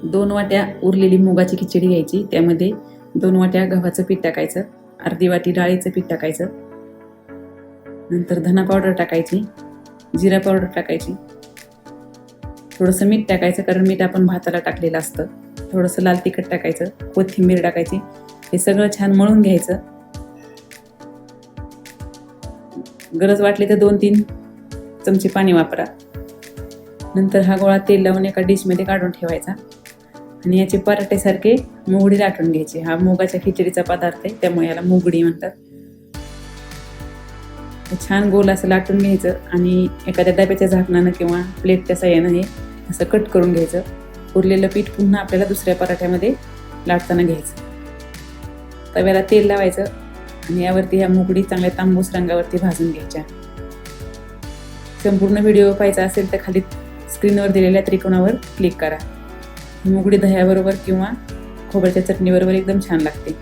2 वाट्या उरलेली मुगाची खिचडी घ्यायची, त्यामध्ये 2 वाट्या गव्हाचं पीठ टाकायचं, अर्धी वाटी डाळीचं पीठ टाकायचं, नंतर धना पावडर टाकायची, जिरा पावडर टाकायची, थोडंसं मीठ टाकायचं कारण मीठ आपण भाताला टाकलेलं असतं, थोडंसं लाल तिखट टाकायचं, कोथिंबीर टाकायची. हे सगळं छान मळून घ्यायचं. गरज वाटली तर 2-3 चमचे पाणी वापरा. नंतर हा गोळा तेल लावून एका डिशमध्ये काढून ठेवायचा आणि याचे पराठेसारखे मुगडी लाटून घ्यायची. हा मुगाच्या खिचडीचा पदार्थ आहे, त्यामुळे याला मुगडी म्हणतात. छान गोल असं लाटून घ्यायचं आणि एखाद्या डब्याच्या झाकणानं किंवा प्लेटच्या साह्यानं हे असं कट करून घ्यायचं. उरलेलं पीठ पुन्हा आपल्याला दुसऱ्या पराठ्यामध्ये लाटताना घ्यायचं. तव्याला तेल लावायचं आणि यावरती ह्या मुगडी चांगल्या तांबूस रंगावरती भाजून घ्यायच्या. संपूर्ण व्हिडिओ पाहायचा असेल तर खाली स्क्रीनवर दिलेल्या त्रिकोणावर क्लिक करा. मुगडी दह्याबरोबर किंवा खोबऱ्याच्या चटणीबरोबर एकदम छान लागते.